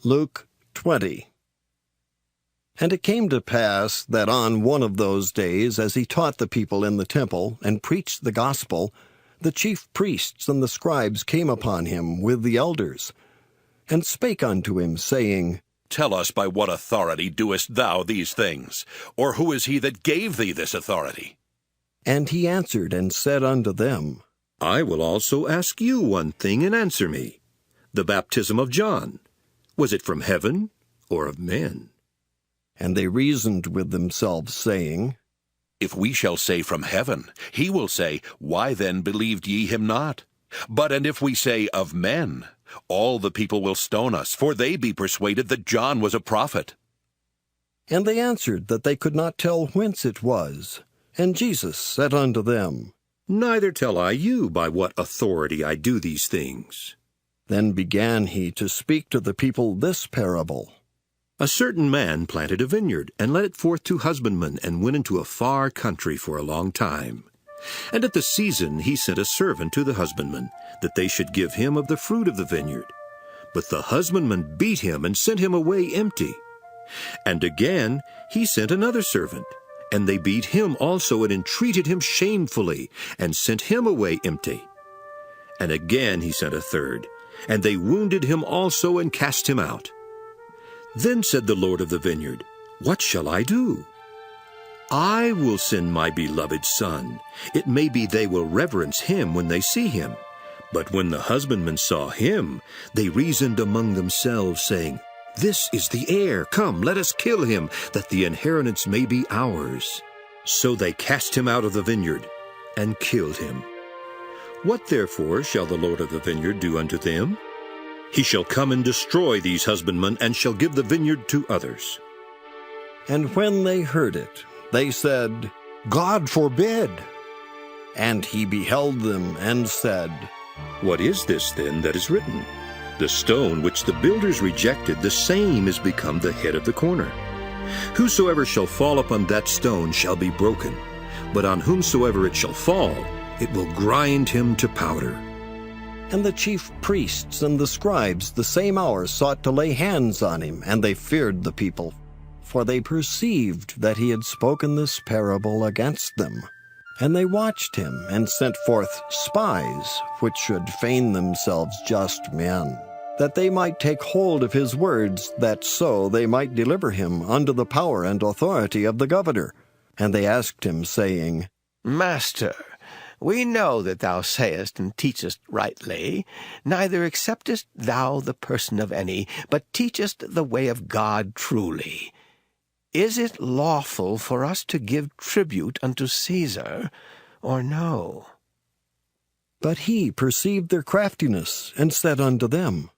Luke 20. And it came to pass that on one of those days, as he taught the people in the temple, and preached the gospel, the chief priests and the scribes came upon him with the elders, and spake unto him, saying, Tell us, by what authority doest thou these things? Or who is he that gave thee this authority? And he answered and said unto them, I will also ask you one thing, and answer me. The baptism of John, was it from heaven or of men? And they reasoned with themselves, saying, If we shall say from heaven, he will say, Why then believed ye him not? But and if we say of men, all the people will stone us, for they be persuaded that John was a prophet. And they answered that they could not tell whence it was. And Jesus said unto them, Neither tell I you by what authority I do these things. Then began he to speak to the people this parable. A certain man planted a vineyard, and led it forth to husbandmen, and went into a far country for a long time. And at the season he sent a servant to the husbandmen, that they should give him of the fruit of the vineyard. But the husbandman beat him, and sent him away empty. And again he sent another servant, and they beat him also, and entreated him shamefully, and sent him away empty. And again he sent a third, and they wounded him also, and cast him out. Then said the Lord of the vineyard, What shall I do? I will send my beloved son. It may be they will reverence him when they see him. But when the husbandmen saw him, they reasoned among themselves, saying, This is the heir. Come, let us kill him, that the inheritance may be ours. So they cast him out of the vineyard, and killed him. What therefore shall the Lord of the vineyard do unto them? He shall come and destroy these husbandmen, and shall give the vineyard to others. And when they heard it, they said, God forbid. And he beheld them, and said, What is this then that is written? The stone which the builders rejected, the same is become the head of the corner. Whosoever shall fall upon that stone shall be broken, but on whomsoever it shall fall, it will grind him to powder. And the chief priests and the scribes the same hour sought to lay hands on him, and they feared the people, for they perceived that he had spoken this parable against them. And they watched him, and sent forth spies, which should feign themselves just men, that they might take hold of his words, that so they might deliver him unto the power and authority of the governor. And they asked him, saying, Master, we know that thou sayest and teachest rightly, neither acceptest thou the person of any, but teachest the way of God truly. Is it lawful for us to give tribute unto Caesar, or no? But he perceived their craftiness, and said unto them,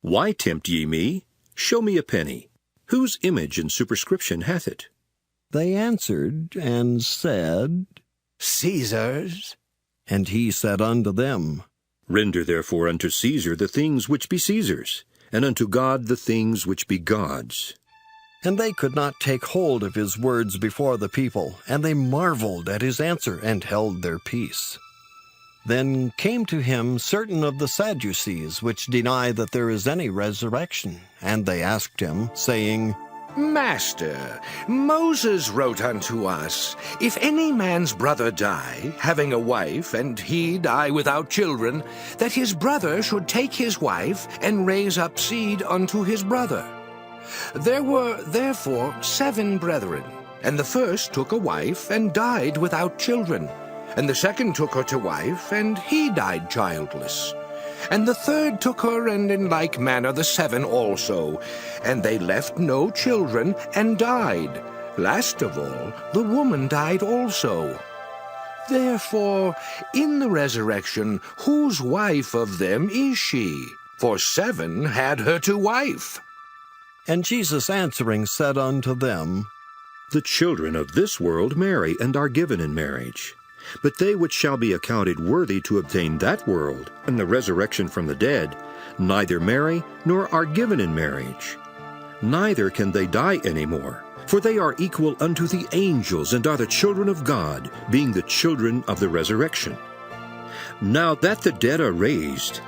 Why tempt ye me? Show me a penny. Whose image and superscription hath it? They answered and said, Caesar's. And he said unto them, Render therefore unto Caesar the things which be Caesar's, and unto God the things which be God's. And they could not take hold of his words before the people, and they marveled at his answer, and held their peace. Then came to him certain of the Sadducees, which deny that there is any resurrection. And they asked him, saying, Master, Moses wrote unto us, If any man's brother die, having a wife, and he die without children, that his brother should take his wife, and raise up seed unto his brother. There were therefore 7 brethren, and the first took a wife, and died without children. And the second took her to wife, and he died childless. And the third took her, and in like manner the 7 also. And they left no children, and died. Last of all, the woman died also. Therefore, in the resurrection, whose wife of them is she? For 7 had her to wife. And Jesus answering said unto them, The children of this world marry, and are given in marriage. But they which shall be accounted worthy to obtain that world, and the resurrection from the dead, neither marry, nor are given in marriage. Neither can they die any more, for they are equal unto the angels, and are the children of God, being the children of the resurrection. Now that the dead are raised,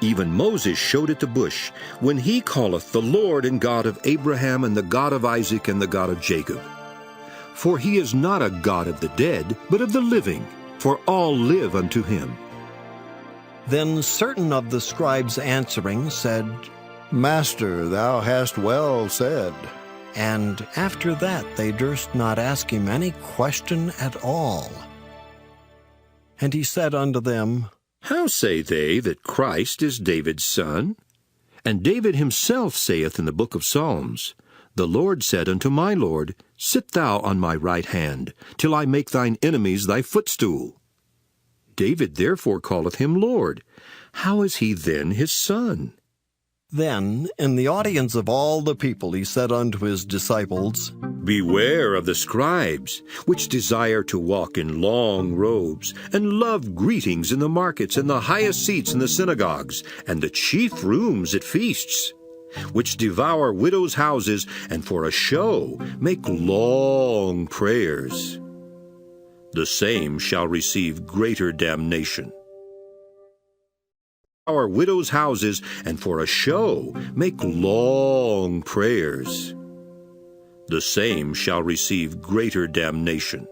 Even Moses showed at the bush, when he calleth the Lord and God of Abraham and the God of Isaac and the God of Jacob. For he is not a God of the dead, but of the living, for all live unto him. Then certain of the scribes answering said, Master, thou hast well said. And after that they durst not ask him any question at all. And he said unto them, How say they that Christ is David's son? And David himself saith in the book of Psalms, The Lord said unto my Lord, Sit thou on my right hand, till I make thine enemies thy footstool. David therefore calleth him Lord. How is he then his son? Then in the audience of all the people he said unto his disciples, Beware of the scribes, which desire to walk in long robes, and love greetings in the markets, and the highest seats in the synagogues, and the chief rooms at feasts, which devour widows' houses, and for a show make long prayers. The same shall receive greater damnation. Our widows' houses, and for a show make long prayers. The same shall receive greater damnation.